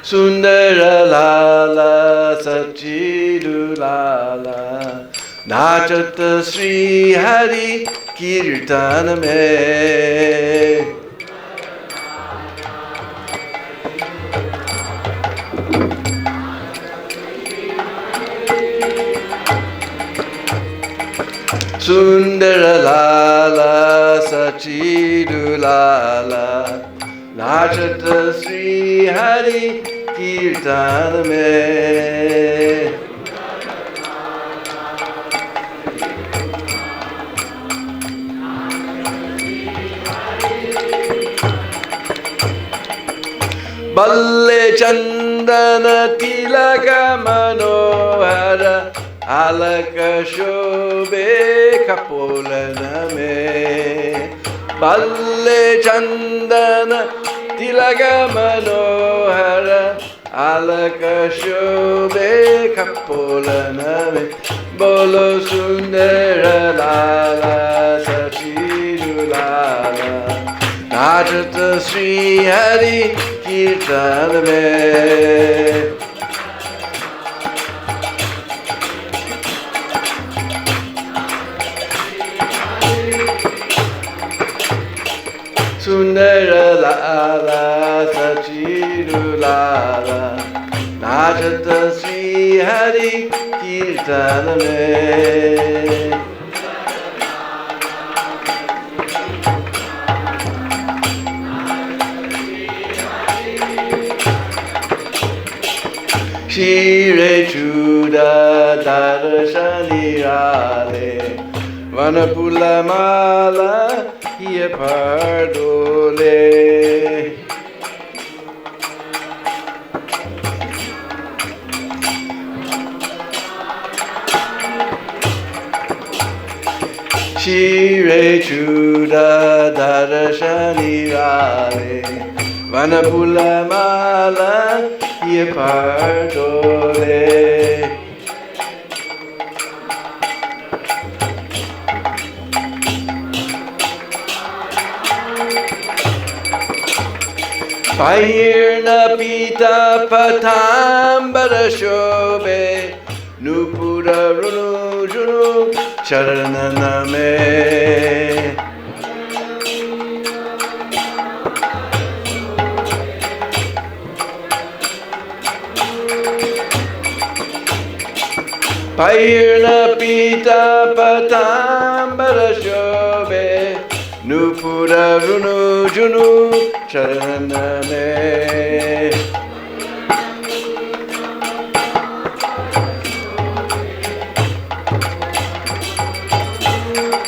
Sundara Lala Sachidu Lala Nachata Sri Hari Kirtana Me Sundara Lala Sachidu Lala Nachata Sri Hari Kirtana Me Balle Chandana Tilaka Manohara Alaka Shobhe Kapolana Me Balle Chandana Tilaka Manohara Alaka Shobhe Kapolana Me Bolo Sundara Lala Sachidu Lala Nachata Sri Hari Kirtana Me Sundara Lala Sachidu Lala Nachata Sri Hari Kirtana Me Shire Chuda Darashani Rale Vanapula Mala Hiya Pardole Shire Chuda Darashani Rale Vanapula Mala Hiya Pardole Pahirna Pita Patambara Shobhe Nupura Runu Junu Charanana Me Pahirna Pita Patambara Shobhe Nupura Runu Junu Charanana Me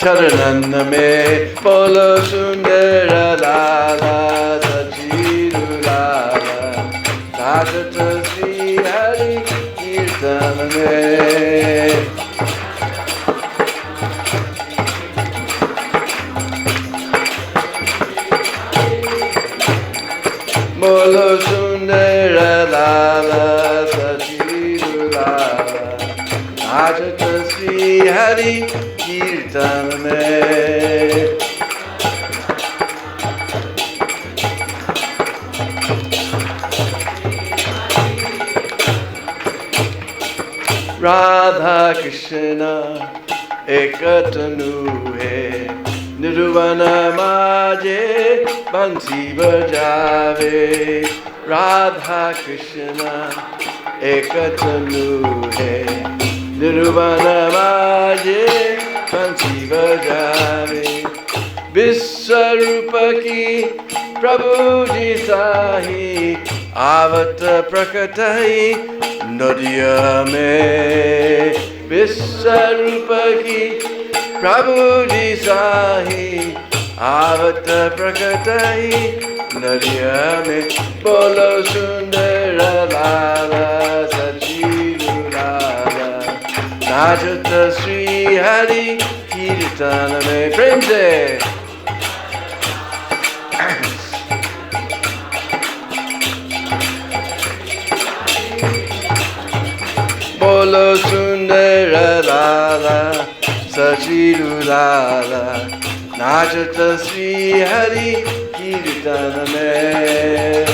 Charanana Me Bolo Sundara Lala Sachidu Lala Nachata Sri Hari Kirtana Me Bolo Sundara Lala Sachidu Lala Nachata Sri Hari Kirtana Me Radha Krishna Ekatanu Hai Nirvana Maje Bansi Bajave Radha Krishna Ekatanu Hai Nirvana Maje Bansi Bajave Viswarupa Ki Prabhu Ji Sahi Avat Prakatai Nadiya Me Viswarupa Ki Prabhu Ji Sahi Avat Prakatai Nadiya Me Bolo Sundara Lala Sachidu Lala Nachata Sri Hari Kirtana Me Prem Se Bolo Sundara Lala Sachidu Lala Nachata Sri Hari Kirtana Me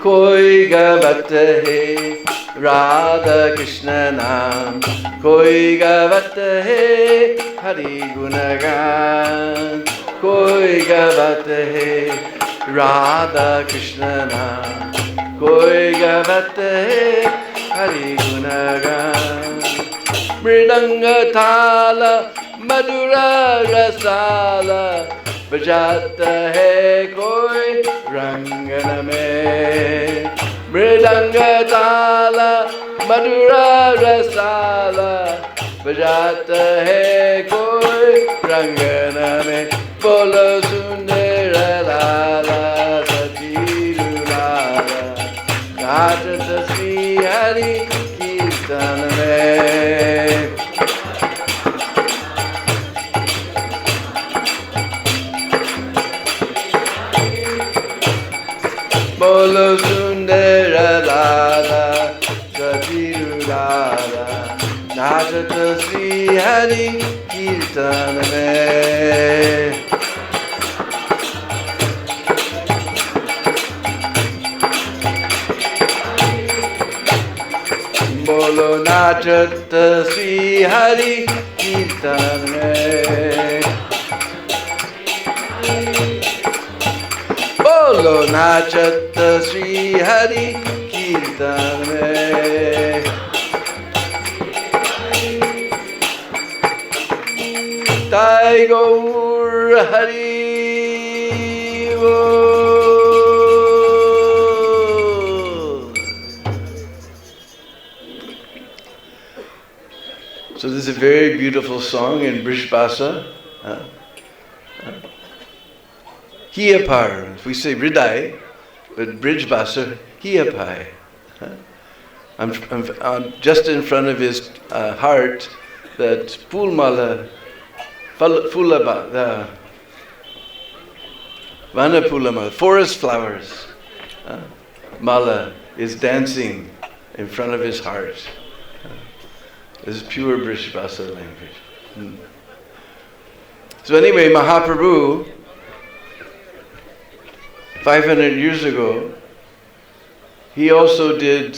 Koi gavat hai Radha Krishna naam, koi gavat hai Hari Gunagan, koi gavat hai Radha Krishna naam, koi gavat hai Hari Gunagan. Mridanga thala madura rasala bajata hai koi rangana mein. Mridanga tala madura rasala bajata hai koi rangana mein. Bolo sundara lala sajiru lala nachata Sri Hari Kirtan mein. Bolo sundara lala sajiru lala nachata Sri Hari Kirtan mein. Bolo nachata Sri Hari Kirtan mein. Bolo nachata Sri Hari Kirtan mein. Jai Gaur Hari Bol. So this is a very beautiful song in Brij Bhasha. Hiyapar, we say Hriday, but Brij Bhasha, Hiyapai. I'm just in front of his heart, that Pulmala, Fulaba, the Vanapulama, forest flowers, Mala is dancing in front of his heart. This is pure Brij Bhasha language. So anyway, Mahaprabhu, 500 years ago, he also did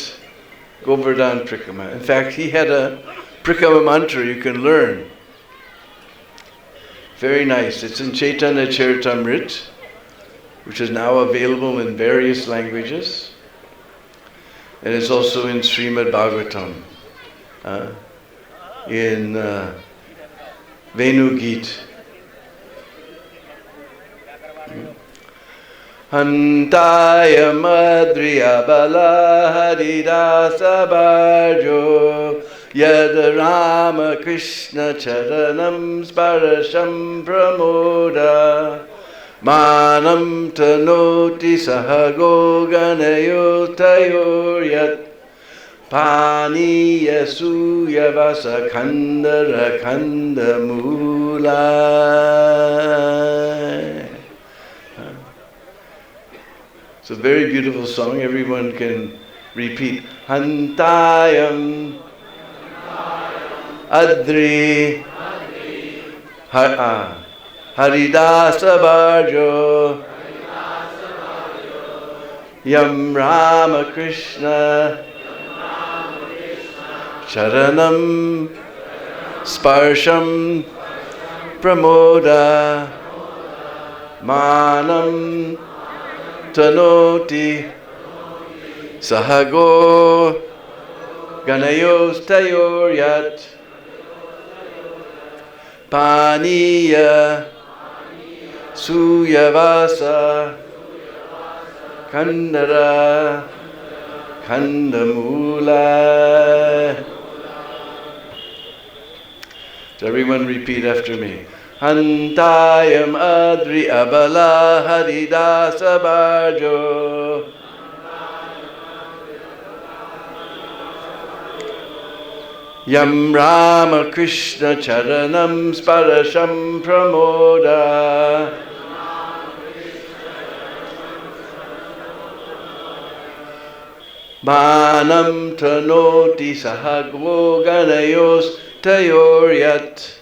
Govardhan Prikrama. In fact, he had a Prikrama mantra you can learn. Very nice. It's in Chaitanya Charitamrita, which is now available in various languages. And it's also in Srimad Bhagavatam, in Venu Geet. Hantaya madriya bala haridasa bhajo yad Rama Krishna charanam sparasham pramoda manam tanoti sahago ganayo tayor yat Paniya suya vasa khandara khanda mula. It's a very beautiful song. Everyone can repeat. Hantayam Adri Haridasa Bhajo Yam Rama Krishna Charanam Sparsham Pramoda Manam Tanoti Sahago Ganayos Tayor Yat Paniya Suyavasa Kandara Kandamula. So everyone repeat after me. Hantayam Adri Abala Haridasa Bhajo Yam Rama Krishna Charanam Sparasham Pramoda Manam Tanoti Sahagvo Ganayos Tayoryat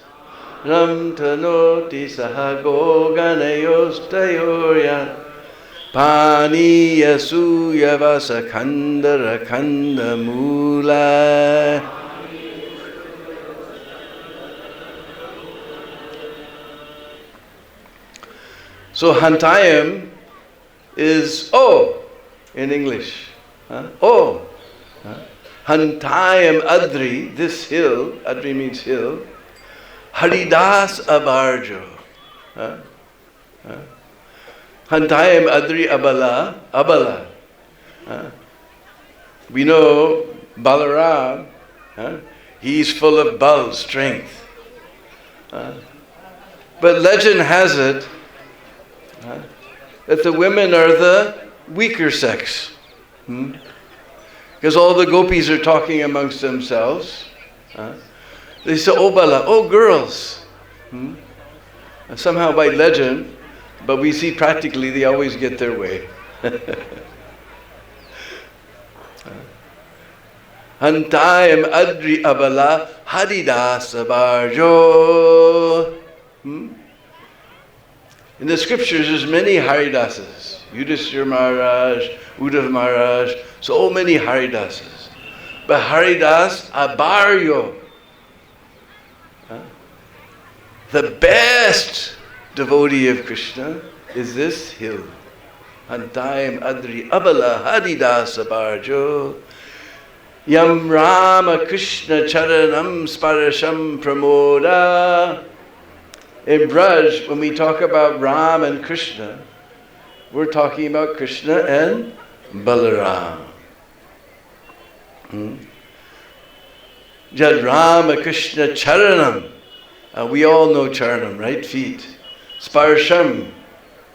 Ram Tanoti Sahago Ganayos Tayoryat Paniya suyavasa khandara khanda mula. So Hantayam is O in English. O. Hantayam Adri, this hill, Adri means hill. Haridas Abarjo. Hantayam Adri Abala, Abala. We know Balaram, he's full of bal, strength. But legend has it that the women are the weaker sex. Because all the gopis are talking amongst themselves. They say, oh Bala, oh girls. And somehow by legend, but we see practically they always get their way. Hantayam Adri Abala Haridas Abarjo. In the scriptures, there's many Haridasas. Yudhishthira Maharaj, Uddhav Maharaj, so many Haridasas. But Haridas Abarjo, the best devotee of Krishna is this hill. Hantayam Adri Abala Haridas Abarjo. Yam Rama Krishna Charanam Sparasham Pramoda. In Braj, when we talk about Ram and Krishna, we're talking about Krishna and Balaram. Jad Rama Krishna Charanam. We all know Charanam, right? Feet. Sparsham.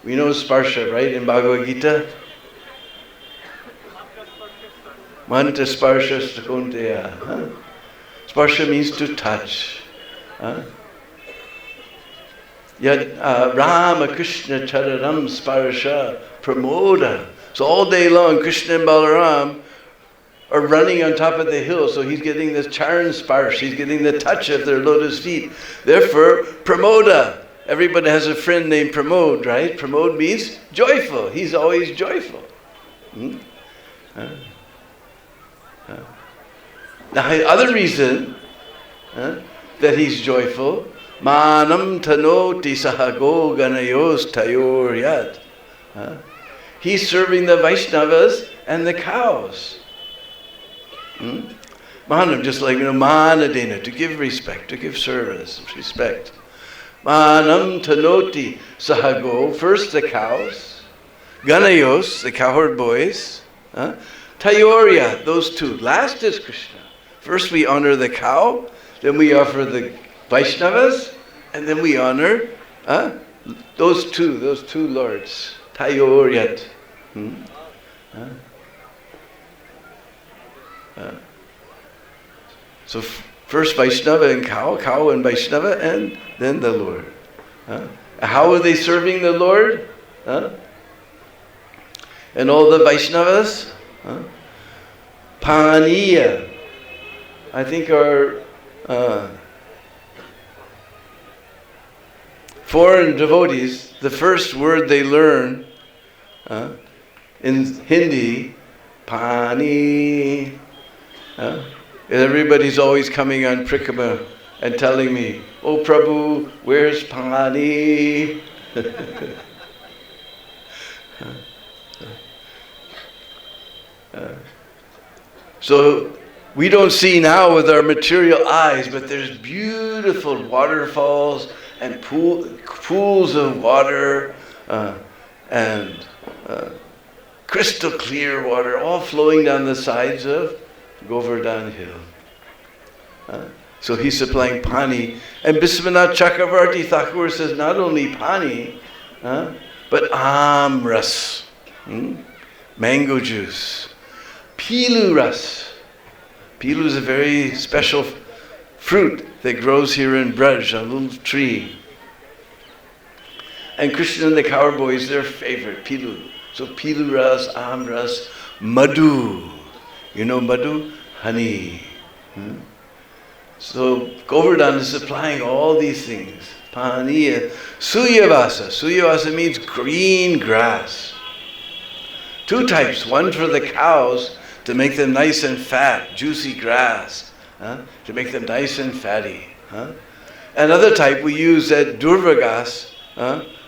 We know Sparsha, right? In Bhagavad-Gita. Manta Sparsha Stakunteya. Sparsha means to touch. Yad Rama Krishna Charanam Sparsha Pramoda. So all day long, Krishna and Balaram are running on top of the hill. So he's getting this Charan Sparsh. He's getting the touch of their lotus feet. Therefore, Pramoda. Everybody has a friend named Pramod, right? Pramod means joyful. He's always joyful. Now, the other reason that he's joyful, Manam tanoti sahago ganayos tayor yat. He's serving the Vaishnavas and the cows. Manam, just like, mana Deena, to give respect, to give service, respect. Manam tanoti sahago, first the cows. Ganayos, the cowherd boys. Tayorya, those two. Last is Krishna. First we honor the cow, then we offer the Vaishnavas, and then we honor those two lords. Tayoryat. So first Vaishnava and cow and Vaishnava, and then the Lord. How are they serving the Lord? And all the Vaishnavas? Paniya. I think our foreign devotees, the first word they learn in Hindi, pani. Everybody's always coming on Prikrama and telling me, oh Prabhu, where's pani? So we don't see now with our material eyes, but there's beautiful waterfalls and pools of water and crystal clear water all flowing down the sides of Govardhan Hill. So he's supplying pani. And Biswanath Chakravarti Thakur says not only pani, but amras, mango juice, pilu ras. Pilu is a very special fruit that grows here in Braj, a little tree. And Krishna and the cowherd boys, their favorite, pilu. So pilu ras, amras, madhu. You know madhu? Honey. So Govardhan is supplying all these things. Paniya. Suyavasa. Suyavasa means green grass. Two types, one for the cows to make them nice and fat, juicy grass, to make them nice and fatty. Another type we use at Durvagas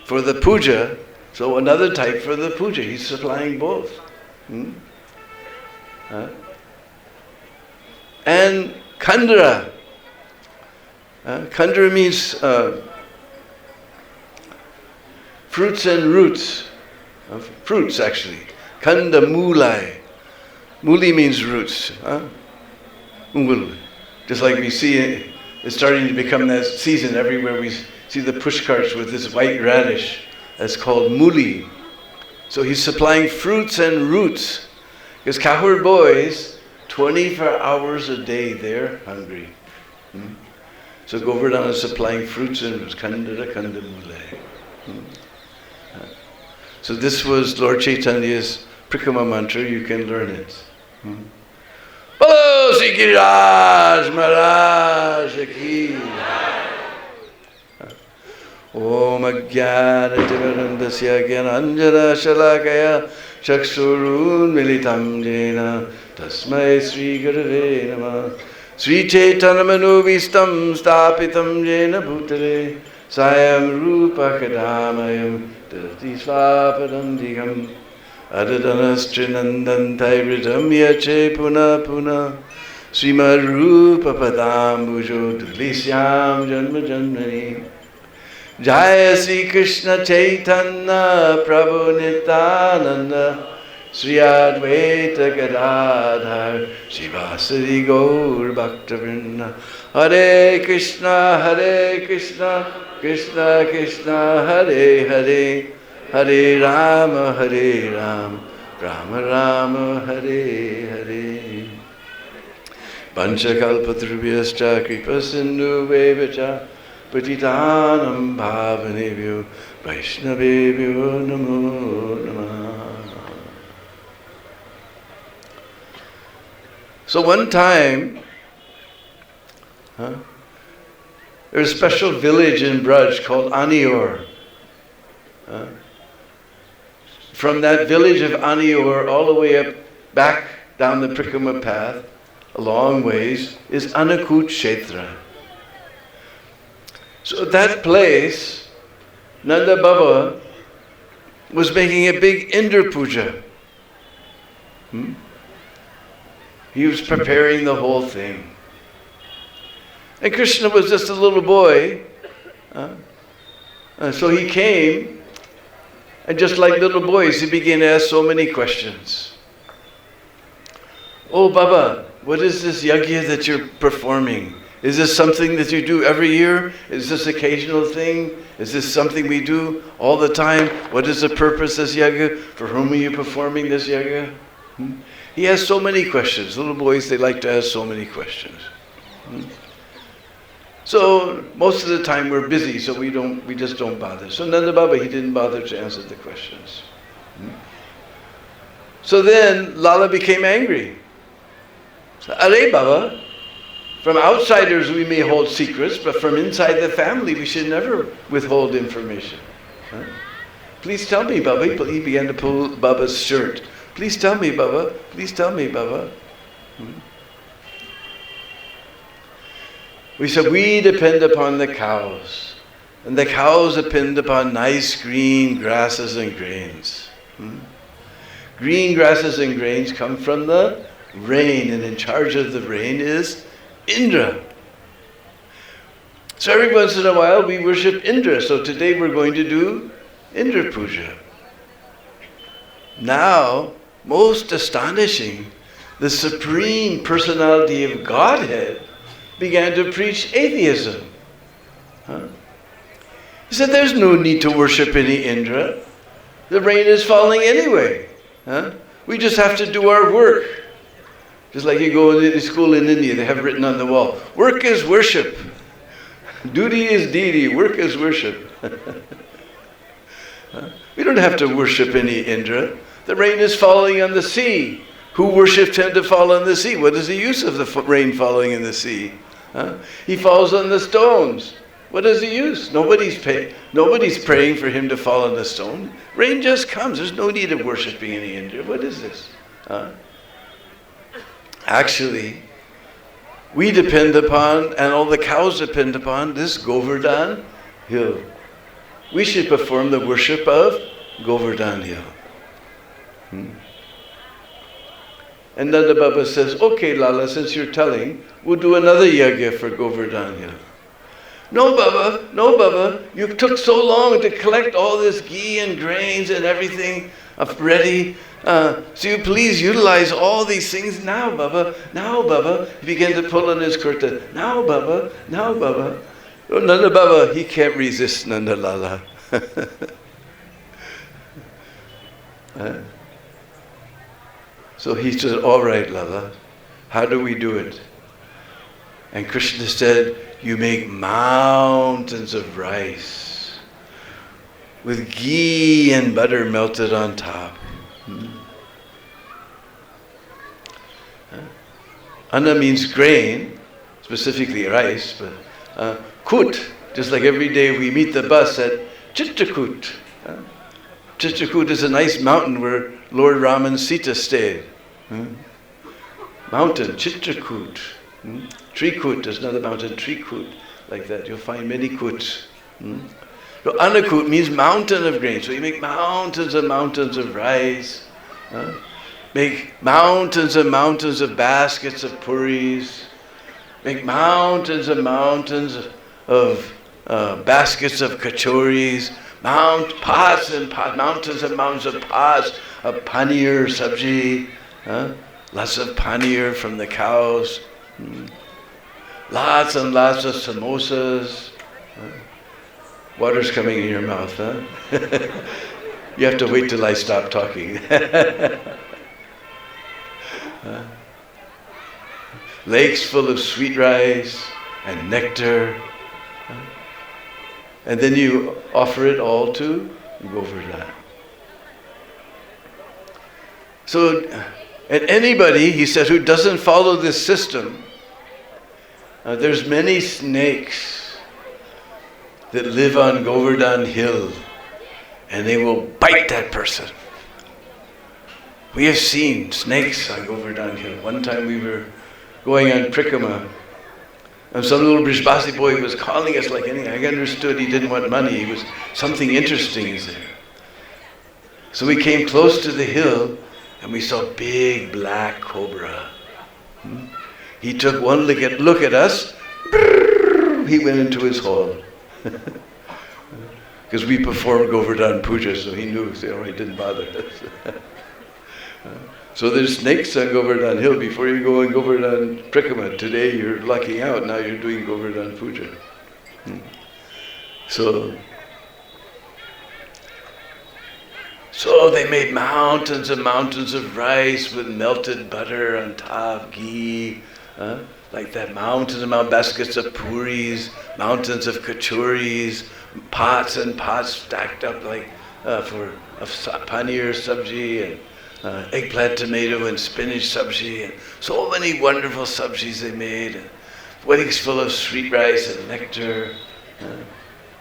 for the puja, so another type for the puja. He's supplying both. And Khandra. Khandra means fruits and roots. Fruits actually. Khanda mulai. Muli means roots. Just like we see it's starting to become that season everywhere. We see the push carts with this white radish. That's called muli. So he's supplying fruits and roots. Because Kahur boys, 24 hours a day, they're hungry. So Govardhan is supplying fruits and roots. Khandra Khanda mulai. So this was Lord Chaitanya's Prikrama mantra. You can learn it. Bolo Sri Giriraj Maharaj Ki. Om Ajnana Timirandasya Gyananjana Shalakaya Chakshurun Militam Jena Tasmai Sri Gurave Namah. Sri Chaitanya Manovistam Stapitam Jena Bhutale Sayam Rupa Kadamayam Dati Svapadam Digam Adadanastrинанданtai Ridam Yache Puna Puna Srimad Rupa Padambujo Dulisyam Janma Janmani Jaya Sri Krishna Chaitanya Prabhu Nityananda Sri Advaita Gadadhar Shivasari Gaur Bhaktavrinda Hare Krishna Krishna Krishna Hare Hare Hare Rama Rama Rama Hare Hare Panchakalpatrubhyascha Kripa Sindhu Vevacha Patitanam Bhavanebhyo Vaishnavebhyo Namo Namah. So one time, there was a special village in Braj called Anior. From that village of Anior all the way up, back down the Prikrama path, a long ways, is Anakut Kshetra. So at that place, Nanda Baba was making a big Indra Puja. He was preparing the whole thing. And Krishna was just a little boy. So he came, and just like little boys, he began to ask so many questions. Oh, Baba, what is this yajna that you're performing? Is this something that you do every year? Is this occasional thing? Is this something we do all the time? What is the purpose of this yajna? For whom are you performing this yajna? He has so many questions. Little boys, they like to ask so many questions. So most of the time we're busy, so we just don't bother. So Nanda Baba, he didn't bother to answer the questions. So then Lala became angry. So, Are Baba, from outsiders we may hold secrets, but from inside the family we should never withhold information. Please tell me, Baba. He began to pull Baba's shirt. Please tell me, Baba. Please tell me, Baba. We said, we depend upon the cows. And the cows depend upon nice green grasses and grains. Green grasses and grains come from the rain, and in charge of the rain is Indra. So every once in a while we worship Indra. So today we're going to do Indra Puja. Now, most astonishing, the Supreme Personality of Godhead began to preach atheism. He said, there's no need to worship any Indra. The rain is falling anyway. We just have to do our work. Just like you go to school in India, they have written on the wall, work is worship. Duty is deity, work is worship. We don't have to worship any Indra. The rain is falling on the sea. Who worshipped him to fall on the sea? What is the use of the rain falling in the sea? He falls on the stones. What does he use? Nobody's praying for him to fall on the stone. Rain just comes. There's no need of worshipping any Indra. What is this? Actually, we depend upon, and all the cows depend upon, this Govardhan hill. We should perform the worship of Govardhan hill. And Nanda Baba says, okay, Lala, since you're telling, we'll do another yajna for Govardhan hill. No, Baba, you took so long to collect all this ghee and grains and everything ready. So you please utilize all these things now, Baba. Now, Baba. He began to pull on his kurta. Now, Baba. Oh, Nanda Baba, he can't resist Nanda Lala. So he said, all right, Lala, how do we do it? And Krishna said, you make mountains of rice with ghee and butter melted on top. Anna means grain, specifically rice, but kut, just like every day we meet the bus at Chittrakut. Chittrakut is a nice mountain where Lord Rama and Sita stayed. Mountain, Chittrakut. Trikut, there's another mountain, Trikut, like that. You'll find many kuts. So Anakut means mountain of grain. So you make mountains and mountains of rice. Make mountains and mountains of baskets of puris. Make mountains and mountains of baskets of kachoris. Pots and pots, mountains and mountains of pots of paneer sabji. Lots of paneer from the cows. Lots and lots of samosas. Water's coming in your mouth, huh? You have to wait till I stop talking. Lakes full of sweet rice and nectar. And then you offer it all to Govardhan. So, and anybody, he says, who doesn't follow this system, there's many snakes that live on Govardhan Hill, and they will bite that person. We have seen snakes on Govardhan Hill. One time we were going on Prikrama, and some little Brishbasi boy was calling us like anything. I understood he didn't want money. He was, something interesting is there. So we came close to the hill, and we saw a big black cobra. He took one look at us. He went into his hole. Because we performed Govardhan Puja, so he knew, so he didn't bother us. So there's snakes on Govardhan Hill. Before you go on Govardhan Prikrama, today you're lucking out, now you're doing Govardhan Puja. So they made mountains and mountains of rice with melted butter on top, ghee, like that, mountains and mountains, baskets of puris, mountains of kachoris, pots and pots stacked up like for paneer sabji and eggplant, tomato and spinach sabji, and so many wonderful sabjis they made, and weddings full of sweet rice and nectar,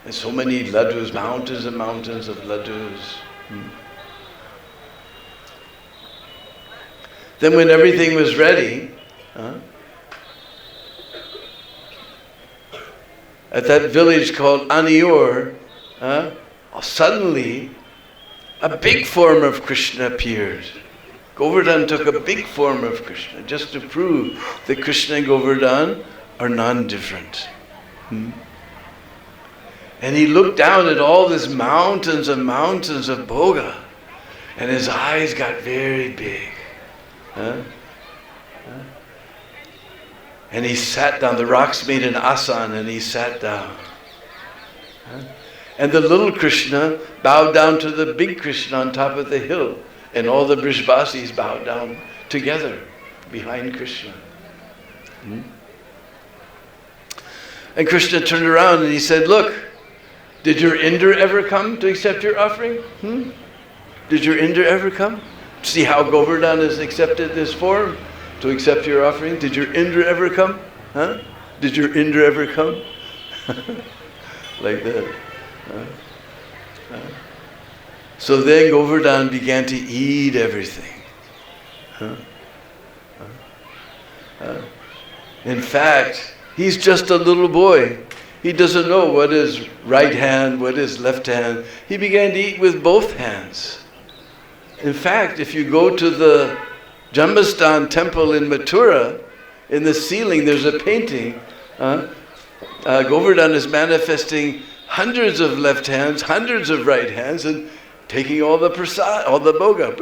and so many laddus, mountains and mountains of laddus. Then when everything was ready, at that village called Aniur, suddenly a big form of Krishna appeared. Govardhan took a big form of Krishna just to prove that Krishna and Govardhan are non-different. And he looked down at all these mountains and mountains of bhoga, and his eyes got very big. And he sat down. The rocks made an asan, and he sat down. And the little Krishna bowed down to the big Krishna on top of the hill, and all the Brishbasis bowed down together behind Krishna. And Krishna turned around and he said, "Look, did your Indra ever come to accept your offering? Did your Indra ever come? See how Govardhan has accepted this form to accept your offering? Did your Indra ever come? Did your Indra ever come?" like that. So then Govardhan began to eat everything. In fact, he's just a little boy. He doesn't know what is right hand, what is left hand. He began to eat with both hands. In fact, if you go to the Jambastan temple in Mathura, in the ceiling there's a painting. Govardhan is manifesting hundreds of left hands, hundreds of right hands, and taking all the prasad, all the bhoga.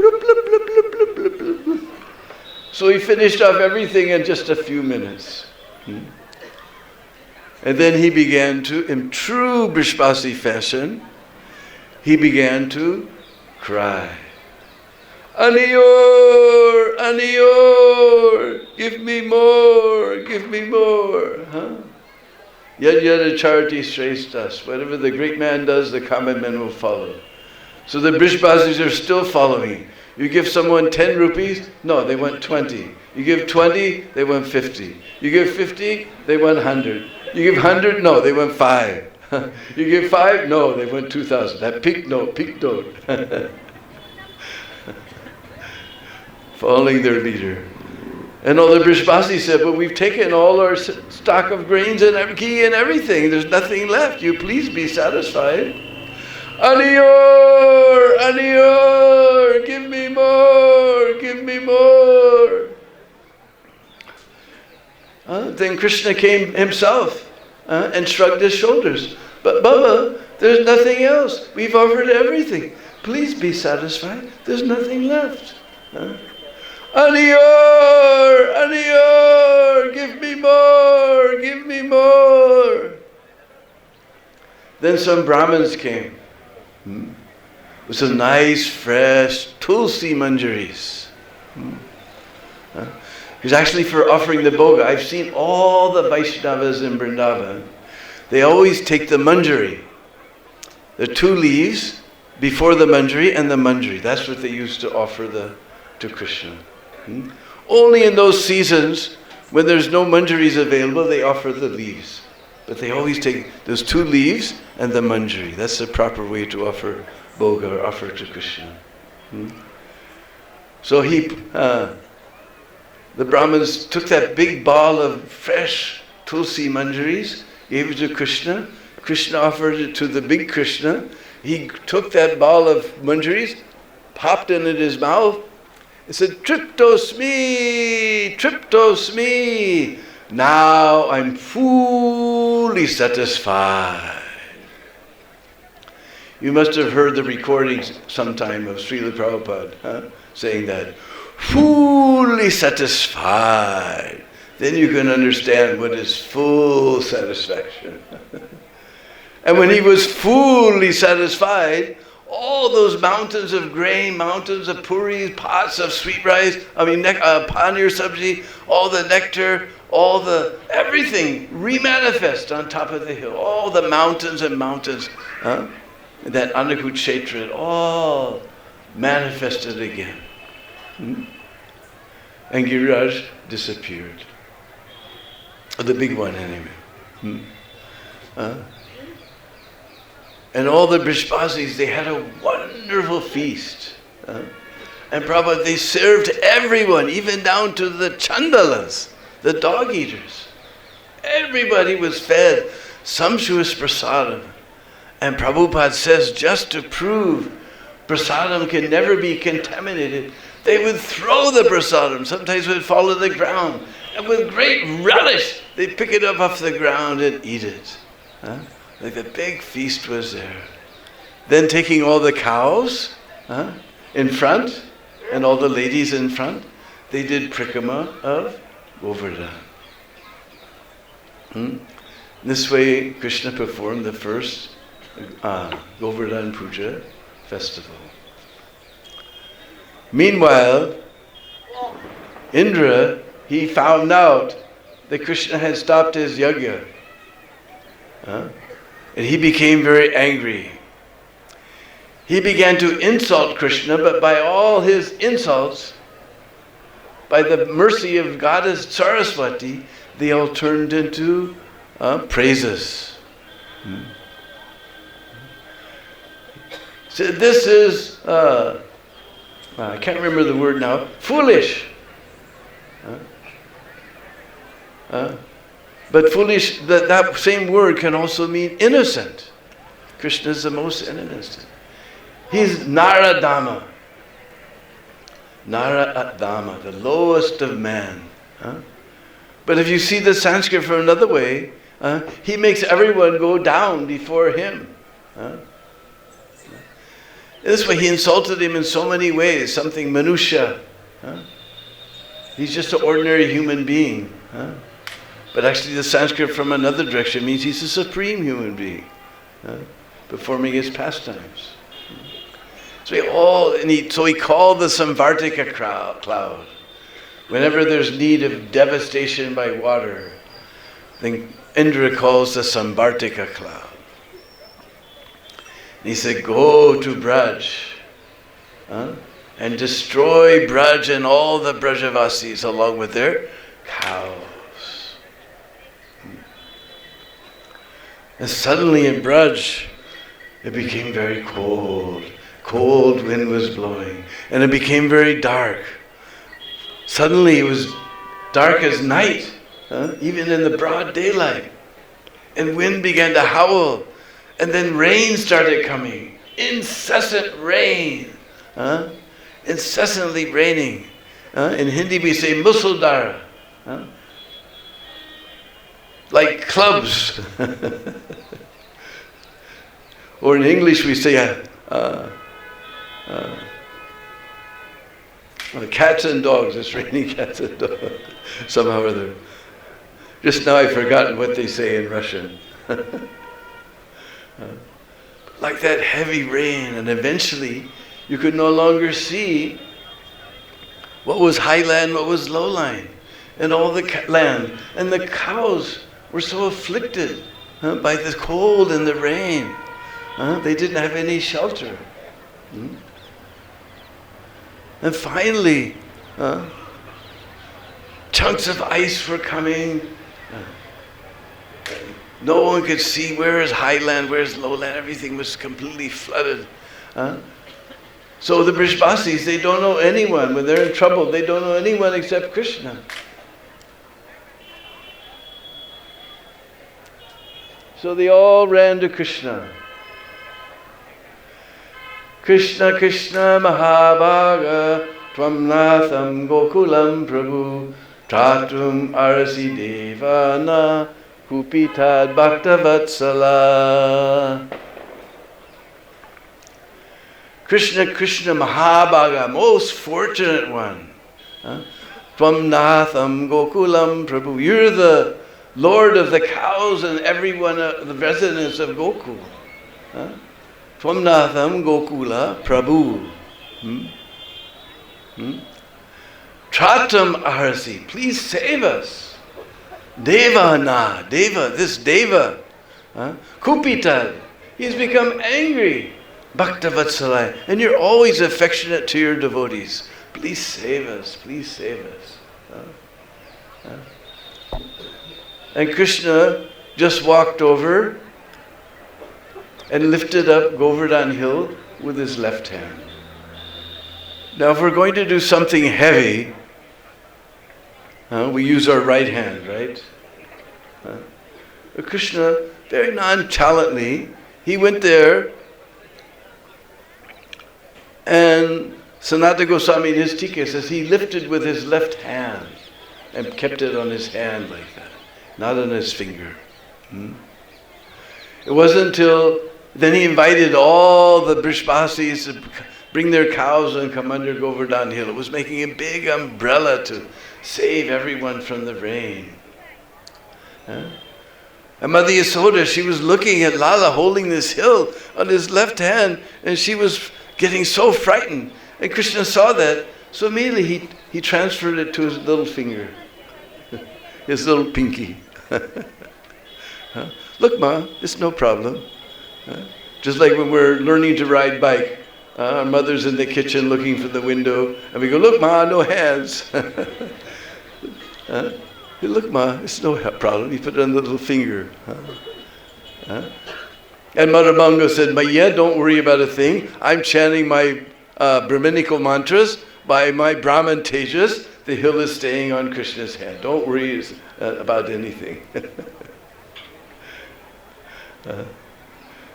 So he finished off everything in just a few minutes. And then he began to, in true Brishbasi fashion, he began to cry. Aniyor, Aniyor, give me more, give me more. Yad yada charity shreshtas. Whatever the great man does, the common man will follow. So the Brishbasis are still following. You give someone 10 rupees, no, they want 20. You give 20, they want 50. You give 50, they want 100. You give 100, no, they want 5. You give 5, no, they want 2,000. That peak note. Following their leader. And all the Brishbasis said, but we've taken all our stock of grains and ghee and everything. There's nothing left. You please be satisfied. Aniyor, Aniyor, give me more, give me more. Then Krishna came himself and shrugged his shoulders. But Baba, there's nothing else. We've offered everything. Please be satisfied. There's nothing left. Aniyor, Aniyor, give me more, give me more. Then some Brahmins came with some nice, fresh tulsi manjaris. It's actually for offering the bhoga. I've seen all the Vaishnavas in Vrindavan. They always take the manjari, the 2 leaves before the manjari and the manjari. That's what they use to offer to Krishna. Only in those seasons when there's no manjaris available, they offer the leaves. But they always take those 2 leaves and the manjari. That's the proper way to offer bhoga or offer to Krishna. So the Brahmins took that big ball of fresh tulsi manjaris, gave it to Krishna. Krishna offered it to the big Krishna. He took that ball of manjaris, popped it in his mouth, and said, Triptosmi, Triptosmi. Now I'm fully satisfied. You must have heard the recordings sometime of Srila Prabhupada saying that. Fully satisfied. Then you can understand what is full satisfaction. And when he was fully satisfied, all those mountains of grain, mountains of puris, pots of sweet rice, paneer sabji, all the nectar, all the everything remanifest on top of the hill. All the mountains and mountains, that Anakut Kshetra, it all manifested again. And Giriraj disappeared. The big one anyway. And all the Brishbasis, they had a wonderful feast. And Prabhupada, they served everyone, even down to the chandalas, the dog eaters. Everybody was fed sumptuous prasadam. And Prabhupada says, just to prove prasadam can never be contaminated, they would throw the prasadam. Sometimes it would fall to the ground. And with great relish, they'd pick it up off the ground and eat it. Like the big feast was there. Then taking all the cows in front, and all the ladies in front, they did prikrama of Govardhan. This way, Krishna performed the first Govardhan Puja festival. Meanwhile, Indra, he found out that Krishna had stopped his yajna. And he became very angry. He began to insult Krishna, but by all his insults, by the mercy of Goddess Saraswati, they all turned into praises. So this is, I can't remember the word now, foolish. But foolish, that same word can also mean innocent. Krishna is the most innocent. He's Naradama. Naradama, the lowest of man. But if you see the Sanskrit from another way, he makes everyone go down before him. This way he insulted him in so many ways. Something Manusha. He's just an ordinary human being. But actually the Sanskrit from another direction means he's a supreme human being, performing his pastimes. So he called the Samvartika cloud. Whenever there's need of devastation by water, then Indra calls the Samvartika cloud. And he said, go to Braj and destroy Braj and all the Brajavasis along with their cows. And suddenly in Braj, it became very cold. Cold wind was blowing. And it became very dark. Suddenly it was dark as night, even in the broad daylight. And wind began to howl. And then rain started coming. Incessant rain. Incessantly raining. In Hindi we say musuldhara. Like clubs. Or in English we say cats and dogs. It's raining cats and dogs. Somehow or other. Just now I've forgotten what they say in Russian. Like that heavy rain, and eventually you could no longer see what was highland, what was lowland, and all the land. And the cows were so afflicted by the cold and the rain. They didn't have any shelter. And finally, chunks of ice were coming. No one could see where is highland, where is lowland. Everything was completely flooded. So the Brishbasis, they don't know anyone. When they're in trouble, they don't know anyone except Krishna. So they all ran to Krishna. Krishna, Krishna, Mahabhaga, Tvam Natham Gokulam Prabhu, Tratum Arasi Devana, Kupitad Bhaktavatsala. Krishna, Krishna, Mahabhaga, most fortunate one. Tvam Natham Gokulam Prabhu. You're the Lord of the cows and everyone, the residents of Gokul. Tvam Natham Gokula Prabhu. Tratam Aharsi. Please save us. Deva na. Deva, this Deva. Kupitad. He's become angry. Bhaktavatsala. And you're always affectionate to your devotees. Please save us. Please save us. And Krishna just walked over and lifted up Govardhan Hill with his left hand. Now if we're going to do something heavy, we use our right hand, right? But Krishna, very nonchalantly, he went there, and Sanatana Goswami in his Tika says he lifted with his left hand and kept it on his hand like that, not on his finger. It wasn't until then he invited all the Brishbasis to bring their cows and come under Govardhan Hill. It was making a big umbrella to save everyone from the rain. And Mother Yasoda, she was looking at Lala holding this hill on his left hand, and she was getting so frightened. And Krishna saw that, so immediately he transferred it to his little finger, his little pinky. Look, Ma, it's no problem. Just like when we're learning to ride bike, our mother's in the kitchen looking for the window, and we go, look, Ma, no hands. Look, Ma, it's no problem. You put it on the little finger. And Madhavanga said, Maya, don't worry about a thing. I'm chanting my Brahminical mantras by my Brahman Tejas. The hill is staying on Krishna's hand. Don't worry about anything.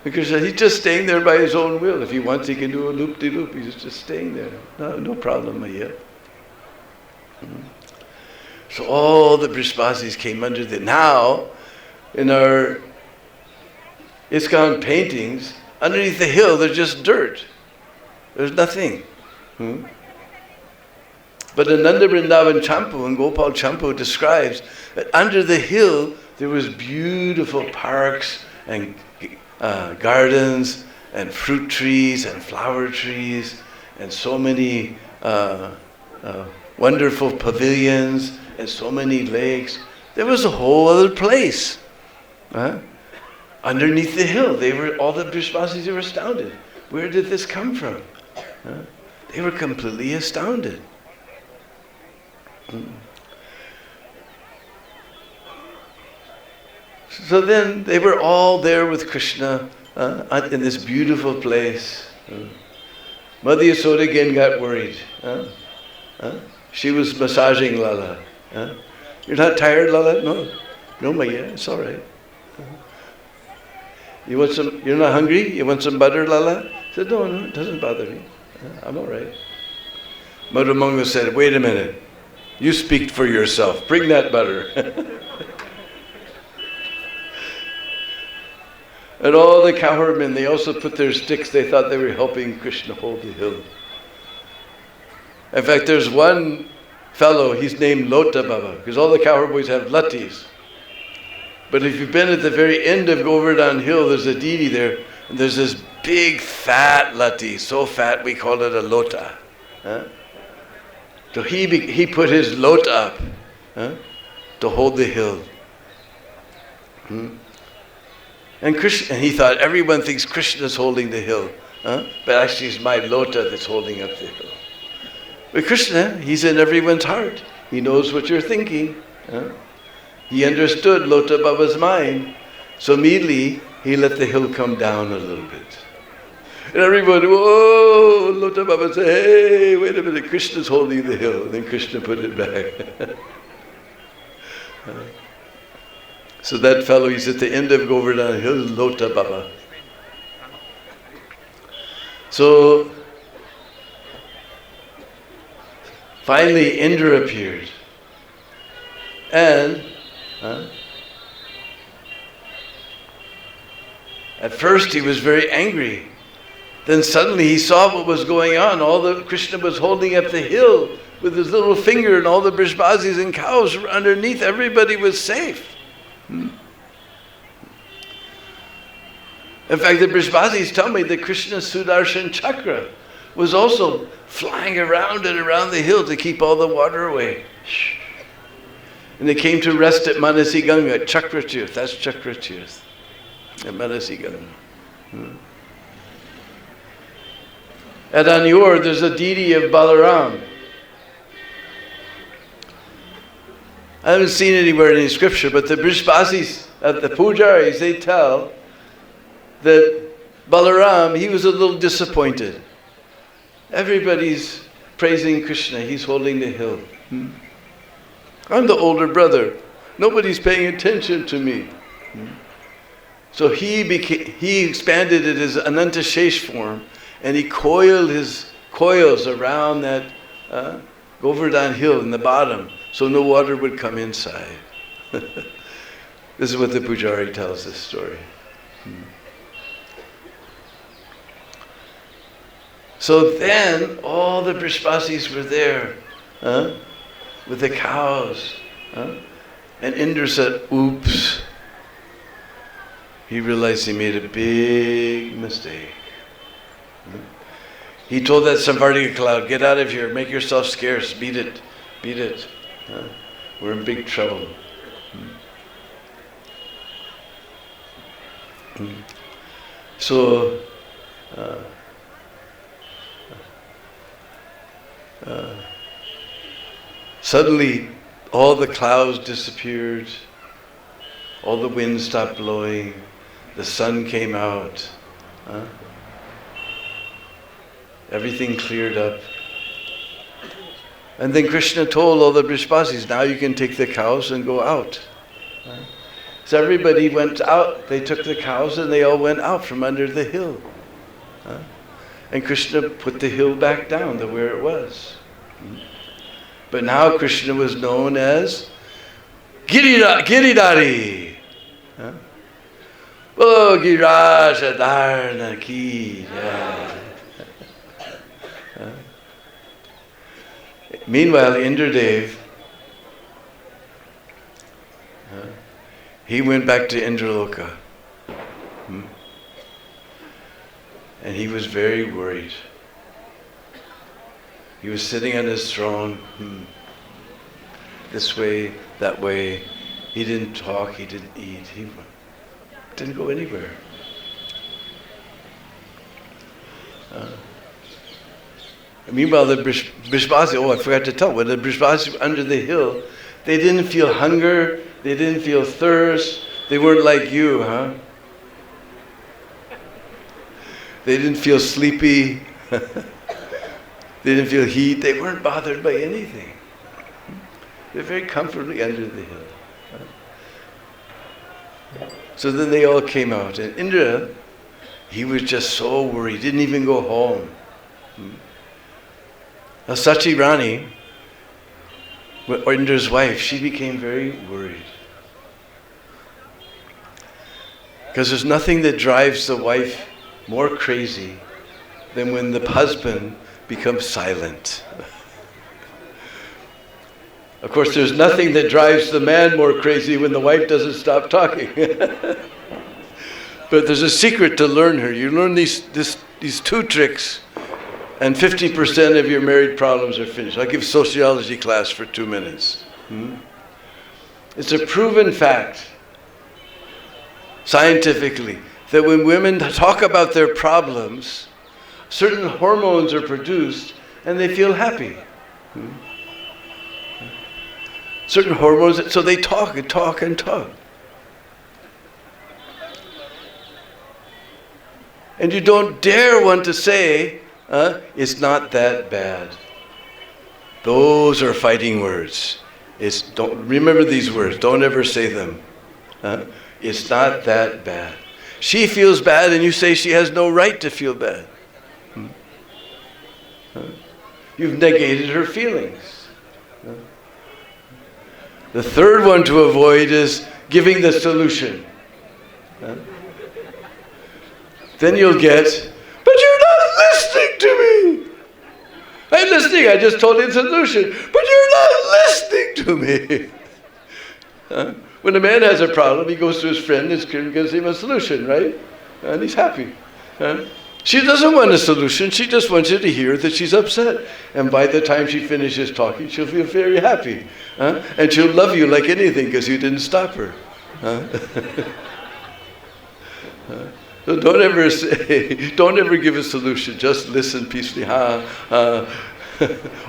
Because he's just staying there by his own will. If he wants, he can do a loop-de-loop. He's just staying there. No problem, Maya. So all the Brishbasis came under the... Now, in our ISKCON paintings, underneath the hill, there's just dirt. There's nothing. But Ananda Vrindavan Champu and Gopal Champu describes that under the hill, there was beautiful parks and gardens and fruit trees and flower trees and so many wonderful pavilions and so many lakes. There was a whole other place. Underneath the hill, all the Brishbasis were astounded. Where did this come from? They were completely astounded. So then they were all there with Krishna in this beautiful place. Mother Yasoda again got worried. She was massaging Lala. You're not tired, Lala? No, Maya, it's all right. You're not hungry? You want some butter, Lala? I said, no, it doesn't bother me. I'm all right. Mother Munga said, wait a minute. You speak for yourself. Bring that butter. And all the cowherdmen, they also put their sticks. They thought they were helping Krishna hold the hill. In fact, there's one fellow, he's named Lota Baba, because all the cowherd boys have lattis. But if you've been at the very end of Govardhan Hill, there's a deity there, and there's this big fat latti, so fat we call it a lota. So he put his lota up to hold the hill. And he thought everyone thinks Krishna's holding the hill, but actually it's my lota that's holding up the hill. But Krishna, he's in everyone's heart. He knows what you're thinking. He understood Lota Baba's mind. So immediately, he let the hill come down a little bit. And everyone, whoa, Lota Baba said, hey, wait a minute, Krishna's holding the hill. And then Krishna put it back. So that fellow, he's at the end of Govardhan Hill, Lota Baba. So, finally Indra appeared. And at first he was very angry. Then suddenly he saw what was going on. Krishna was holding up the hill with his little finger, and all the Brishbasis and cows were underneath. Everybody was safe. In fact, the Brishbasis tell me that Krishna's Sudarshan Chakra was also flying around and around the hill to keep all the water away. And they came to rest at Manasi Ganga, at Chakratirth. That's Chakratirth, at Manasi Ganga. At Anur, there's a deity of Balaram. I haven't seen anywhere in any scripture, but the Brishbasis, the Pujaris, they tell that Balaram, he was a little disappointed. Everybody's praising Krishna, he's holding the hill. I'm the older brother. Nobody's paying attention to me. So he expanded it as Ananta Shesh form, and he coiled his coils around that Govardhan hill in the bottom, so no water would come inside. This is what the Pujari tells this story. So then all the Brishbasis were there with the cows. And Indra said, oops. He realized he made a big mistake. He told that Samvartika cloud, get out of here, make yourself scarce, beat it. We're in big trouble. So, suddenly all the clouds disappeared, all the wind stopped blowing, the sun came out. Everything cleared up. And then Krishna told all the Brishbasis, now you can take the cows and go out. So everybody went out. They took the cows and they all went out from under the hill. And Krishna put the hill back down to where it was. But now Krishna was known as Giridhari. Oh, Giraj Dharna Ki. Meanwhile, Indradev, he went back to Indraloka. And he was very worried. He was sitting on his throne, this way, that way. He didn't talk, he didn't eat, he didn't go anywhere. Meanwhile, the Brishbasi, I forgot to tell, when the Brishbasi were under the hill, they didn't feel hunger, they didn't feel thirst, they weren't like you, They didn't feel sleepy, they didn't feel heat, they weren't bothered by anything. They're very comfortably under the hill. So then they all came out, and Indra, he was just so worried, he didn't even go home. Now Sachi Rani, Indra's wife, she became very worried. Because there's nothing that drives the wife more crazy than when the husband becomes silent. Of course, there's nothing that drives the man more crazy when the wife doesn't stop talking. But there's a secret to learn her. You learn these two tricks, and 50% of your married problems are finished. I'll give sociology class for 2 minutes. It's a proven fact, scientifically, that when women talk about their problems, certain hormones are produced and they feel happy. Certain hormones, so they talk and talk and talk. And you don't dare want to say, it's not that bad. Those are fighting words. Don't remember these words, don't ever say them. It's not that bad. She feels bad and you say she has no right to feel bad. You've negated her feelings. The third one to avoid is giving the solution. Then you'll get, but you're not listening to me. I'm listening, I just told you the solution, but you're not listening to me. When a man has a problem, he goes to his friend and gives him a solution, right? And he's happy. She doesn't want a solution, she just wants you to hear that she's upset. And by the time she finishes talking, she'll feel very happy. And she'll love you like anything because you didn't stop her. So don't ever give a solution, just listen peacefully.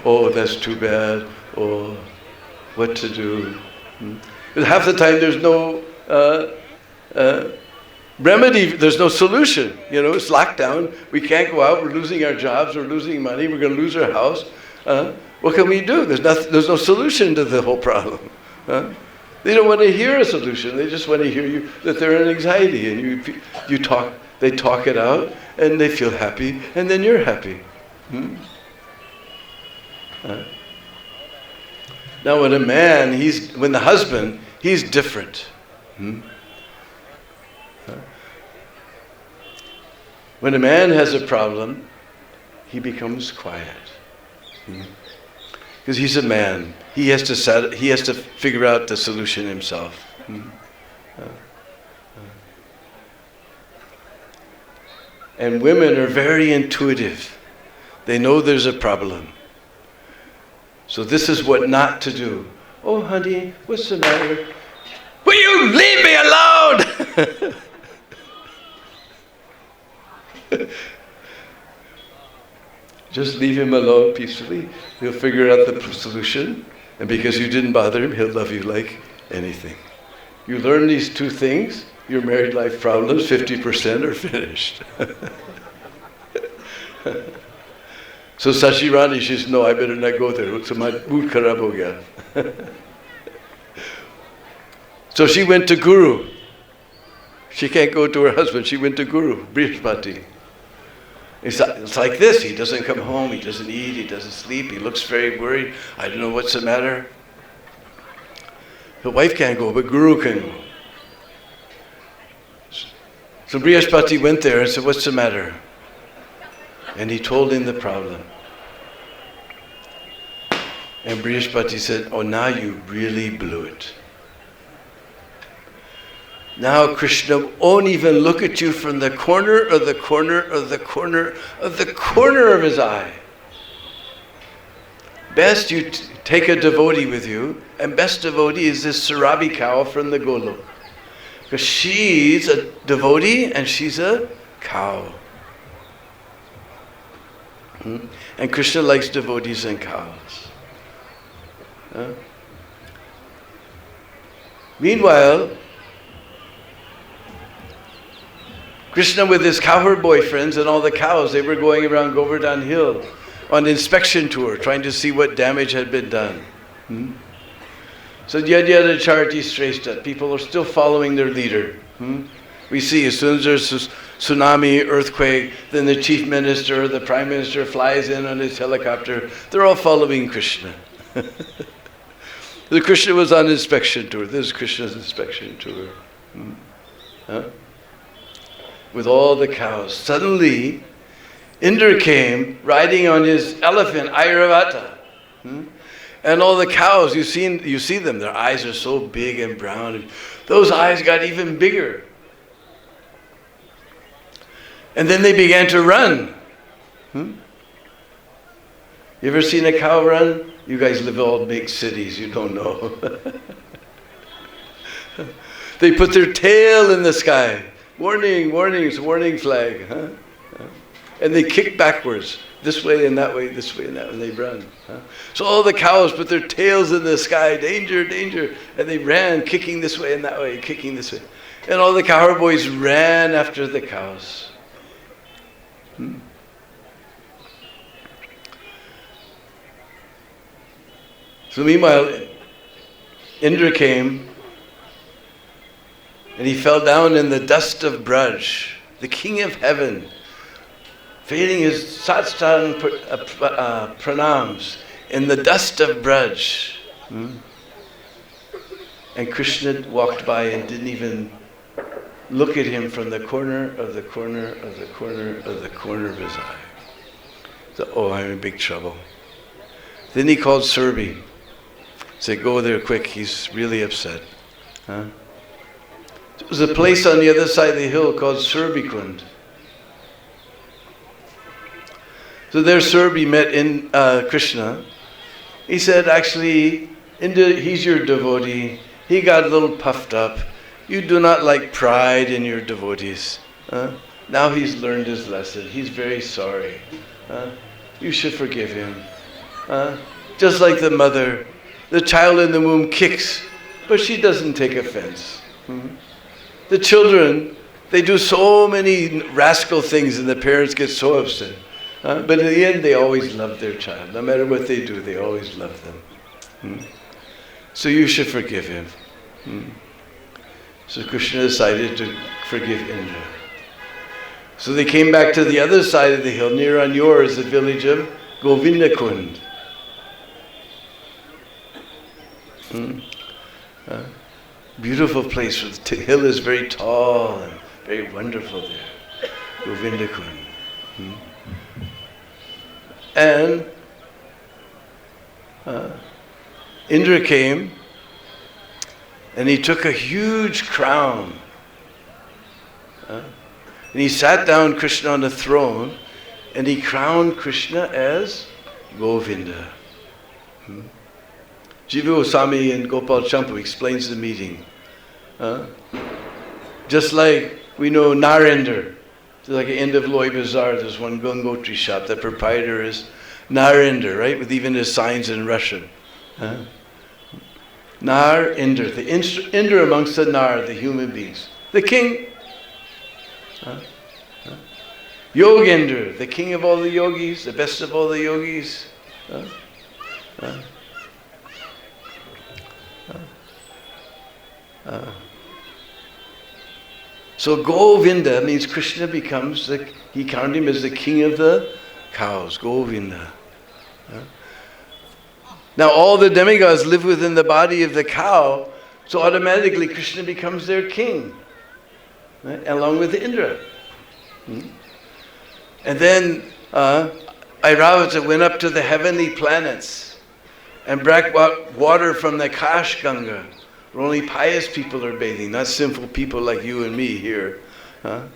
Oh, that's too bad. Oh, what to do? Half the time there's no remedy, there's no solution. It's lockdown, we can't go out, we're losing our jobs, we're losing money, we're going to lose our house. What can we do? There's no solution to the whole problem. They don't want to hear a solution, they just want to hear you that they're in anxiety, and they talk it out, and they feel happy, and then you're happy. Now when a man, when the husband, he's different. When a man has a problem, he becomes quiet. Because he's a man. He has to figure out the solution himself. And women are very intuitive. They know there's a problem. So this is what not to do. Oh, honey, what's the matter? Will you leave me alone? Just leave him alone peacefully. He'll figure out the solution. And because you didn't bother him, he'll love you like anything. You learn these two things, your married life problems, 50% are finished. So Sashi Rani, she says, no, I better not go there. So my mood kharab ho gaya. So she went to Guru. She can't go to her husband. She went to Guru, Brihaspati. It's like this. He doesn't come home. He doesn't eat. He doesn't sleep. He looks very worried. I don't know what's the matter. The wife can't go, but Guru can go. So Brihaspati went there and said, what's the matter? And he told him the problem. And Brihaspati said, oh, now you really blew it. Now Krishna won't even look at you from the corner of the corner of the corner of the corner of his eye. Best you take a devotee with you, and best devotee is this Sarabi cow from the Golok. Because she's a devotee and she's a cow. And Krishna likes devotees and cows. Meanwhile, Krishna with his cowherd boyfriends and all the cows, they were going around Govardhan Hill on inspection tour, trying to see what damage had been done. So Yadyada Charity Shrestha, people are still following their leader. We see as soon as there's a tsunami, earthquake, then the chief minister, the prime minister flies in on his helicopter. They're all following Krishna. The Krishna was on inspection tour. This is Krishna's inspection tour. With all the cows. Suddenly, Indra came riding on his elephant, Airavata. And all the cows, you see them, their eyes are so big and brown. Those eyes got even bigger. And then they began to run. You ever seen a cow run? You guys live in all big cities, you don't know. They put their tail in the sky. Warning, warnings, warning flag. And they kick backwards. This way and that way, this way and that way, and they run. So all the cows put their tails in the sky, danger, danger. And they ran, kicking this way and that way, kicking this way. And all the cowherd boys ran after the cows. So meanwhile, Indra came and he fell down in the dust of Braj, the king of heaven, failing his satsang pranams in the dust of Braj. And Krishna walked by and didn't even look at him from the corner of the corner of the corner of the corner of his eye. So, oh, I'm in big trouble. Then he called Surbi. Said, go there quick, he's really upset. There was a place on the other side of the hill called Surbikund. So there Surbi met in Krishna. He said, actually, he's your devotee. He got a little puffed up. You do not like pride in your devotees. Now he's learned his lesson. He's very sorry. You should forgive him. Just like the mother, the child in the womb kicks, but she doesn't take offense. The children, they do so many rascal things and the parents get so upset. But in the end, they always love their child. No matter what they do, they always love them. So you should forgive him. So Krishna decided to forgive Indra. So they came back to the other side of the hill. Near Anyor is the village of Govindakund. Beautiful place. The hill is very tall and very wonderful there. Govindakund. And Indra came and he took a huge crown. And he sat down Krishna on the throne and he crowned Krishna as Govinda. Jiva Goswami and Gopal Champu explains the meaning. Just like we know Narendra, like at the end of Loy Bazaar, there's one Gangotri shop. The proprietor is Narendra, right? With even his signs in Russian. Nar, Indra. The Indra amongst the Nar, the human beings. the king. Yogendra, the king of all the yogis, the best of all the yogis. So Govinda means Krishna becomes, he counted him as the king of the cows, Govinda. Now all the demigods live within the body of the cow, so automatically Krishna becomes their king, right? Along with Indra. And then Airavata went up to the heavenly planets and brought water from the Kash Ganga, where only pious people are bathing, not sinful people like you and me here. And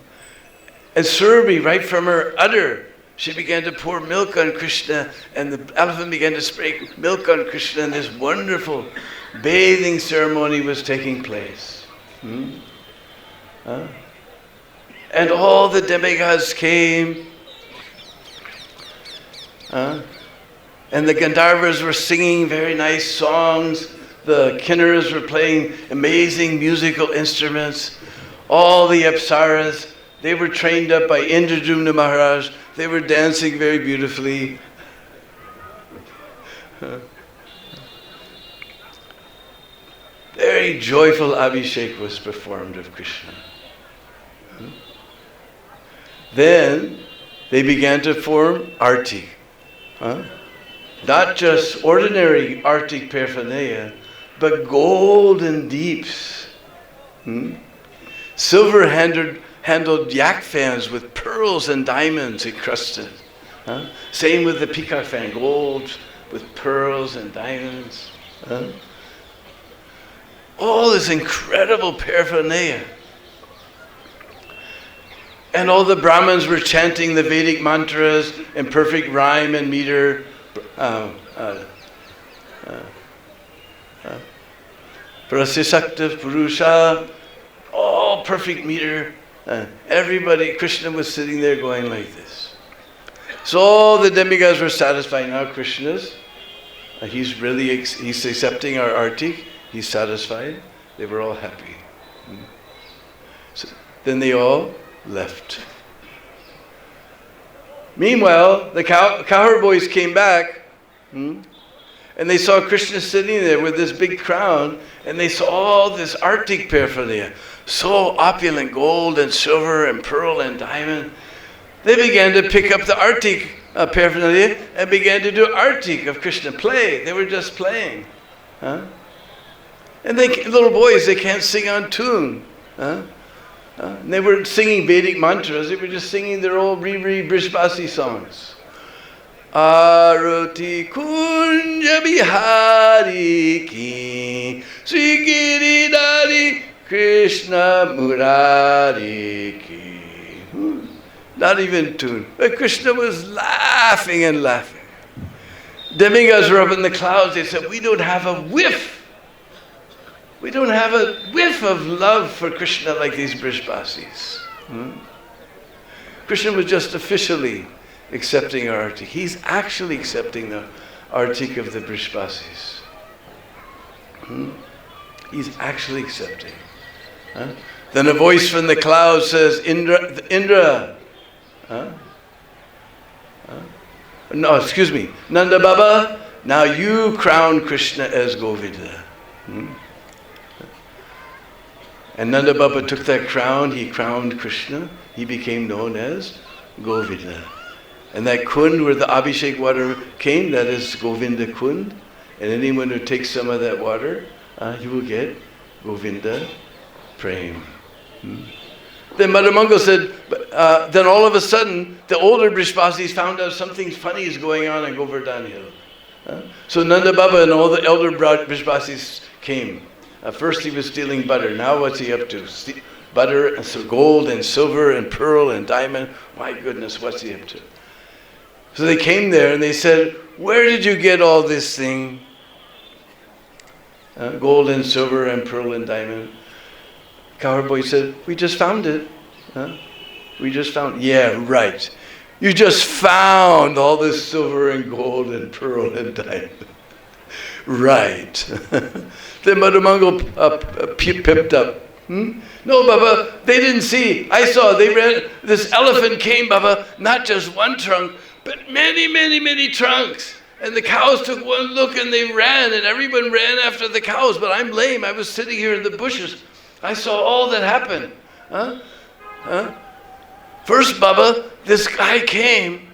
Surabhi, right from her udder, she began to pour milk on Krishna, and the elephant began to spray milk on Krishna, and this wonderful bathing ceremony was taking place. And all the demigods came, and the Gandharvas were singing very nice songs. The kinnaras were playing amazing musical instruments. All the apsaras, they were trained up by Indradyumna Maharaj. They were dancing very beautifully. Very joyful Abhishek was performed of Krishna. Then they began to form arti. Not just ordinary arctic paraphernalia, but golden deeps. Silver-handled yak fans with pearls and diamonds encrusted. Same with the peacock fan, gold with pearls and diamonds. All this incredible paraphernalia. And all the Brahmins were chanting the Vedic mantras in perfect rhyme and meter. Prasisakta Purusha, all perfect meter. Everybody, Krishna was sitting there going like this. So all the demigods were satisfied. Now Krishna's, he's accepting our arti. He's satisfied. They were all happy. So then they all left. Meanwhile, the cowherd boys came back, and they saw Krishna sitting there with this big crown, and they saw all this arctic paraphernalia, so opulent, gold and silver and pearl and diamond. They began to pick up the arctic paraphernalia and began to do arctic of Krishna, play. They were just playing. And little boys, they can't sing on tune. And they weren't singing Vedic mantras, they were just singing their old Brishbasi songs. Arati Kunja Bihari Ki Sri Giridhari Krishna Murari Ki. Not even tune. But Krishna was laughing and laughing. Demigods were up in the clouds, they said, we don't have a whiff. We don't have a whiff of love for Krishna like these Brishbasis. Krishna was just officially accepting our artik. He's actually accepting the artik of the Brishbasis. He's actually accepting. Then a voice from the clouds says, Indra. No, excuse me. Nanda Baba, now you crown Krishna as Govinda. And Nanda Baba took that crown, he crowned Krishna, he became known as Govinda. And that kund where the Abhishek water came, that is Govinda kund. And anyone who takes some of that water, he will get Govinda Prem. Then Mother Mangal said, then all of a sudden, the older Brishbasis found out something funny is going on Govardhan Hill. So Nanda Baba and all the elder Brishbasis came. First he was stealing butter. Now what's he up to? Butter, and so gold and silver and pearl and diamond. My goodness, what's he up to? So they came there and they said, where did you get all this thing? Gold and silver and pearl and diamond. Cowherd boy said, we just found it. We just found it. Yeah, right. You just found all this silver and gold and pearl and diamond. Right. Then Mother Mangal pipped up. No, Baba, they didn't see. I saw. They ran. This elephant came, Baba, not just one trunk, but many, many, many trunks. And the cows took one look and they ran, and everyone ran after the cows. But I'm lame. I was sitting here in the bushes. I saw all that happen. First, Baba, this guy came.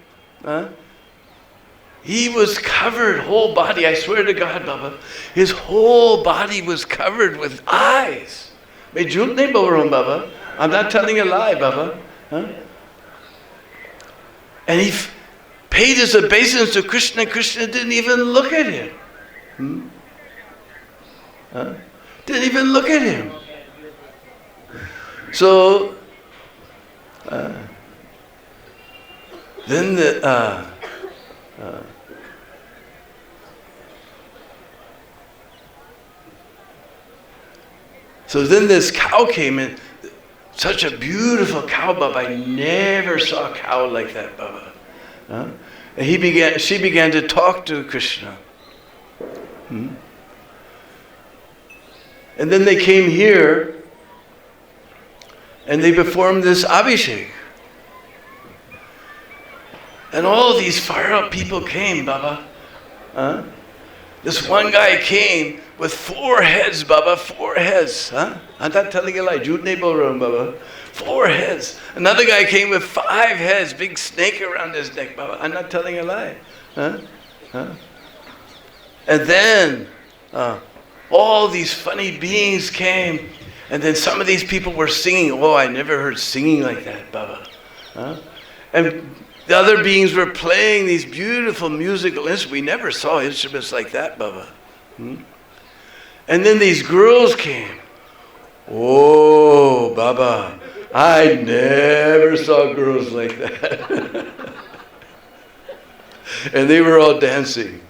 He was covered, whole body. I swear to God, Baba, his whole body was covered with eyes. Main jhoot nahi bol raha hu, Baba. I'm not telling a lie, Baba. And he paid his obeisance to Krishna. Krishna didn't even look at him. Didn't even look at him. So, then this cow came in, such a beautiful cow, Baba. I never saw a cow like that, Baba. And she began to talk to Krishna. And then they came here and they performed this Abhishek. And all these far out people came, Baba. This one guy came with 4 heads, Baba, 4 heads. I'm not telling a lie. Jhoot nahi bol raha hu, Baba. 4 heads. Another guy came with 5 heads, big snake around his neck, Baba. I'm not telling a lie. And then all these funny beings came. And then some of these people were singing. Oh, I never heard singing like that, Baba. And the other beings were playing these beautiful musical instruments. We never saw instruments like that, Baba. And then these girls came. Oh, Baba, I never saw girls like that. And they were all dancing.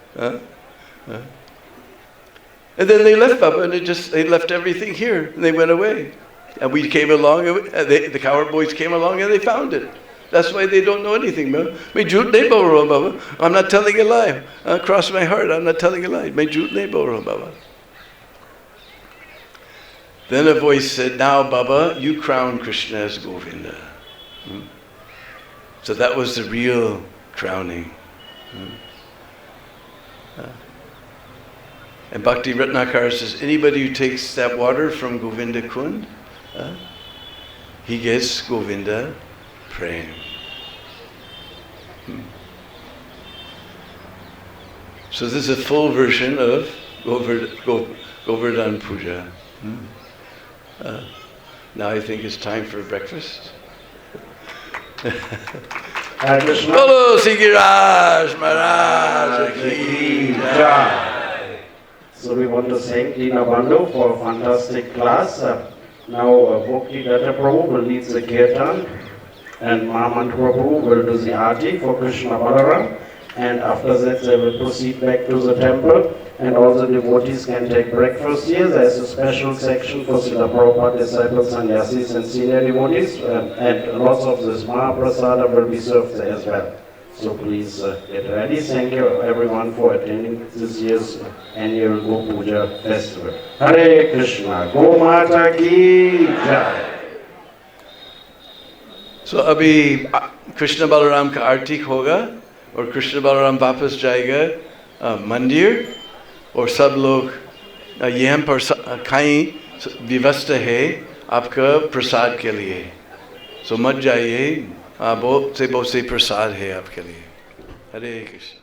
And then they left, Baba, and they left everything here, and they went away. And we came along, and the coward boys came along, and they found it. That's why they don't know anything, Baba. Main jhoot nahi bol raha hu, Baba. I'm not telling a lie. Cross my heart, I'm not telling a lie. Main jhoot nahi bol raha hu, Baba. Then a voice said, now, Baba, you crown Krishna as Govinda. So that was the real crowning. And Bhakti Ratnakara says, anybody who takes that water from Govinda Kund, he gets Govinda Prem. So this is a full version of Govardhan Puja. Now I think it's time for breakfast. Bolo Sigiraj Maharaj Ki Jai. So we want to thank Deena Bandhu for a fantastic class. Now Bhakti-Yoga Prabhu will lead the kirtan, and Mahamant Prabhu will do the arti for Krishna Balaram, and after that they will proceed back to the temple, and all the devotees can take breakfast here. There is a special section for Srila Prabhupada disciples, sannyasis and senior devotees, and lots of this Mahaprasada will be served there as well. So please get ready. Thank you everyone for attending this year's annual Go Puja festival. Hare Krishna, Go Mata Ki Jai. So अभी कृष्ण बलराम का आरती होगा और कृष्ण बलराम वापस जाएगा मंदिर और सब लोग यहाँ पर कहीं व्यवस्था है आपका प्रसाद के लिए. So मत जाइए, बहुत से प्रसाद है आपके लिए. हरे कृष्ण.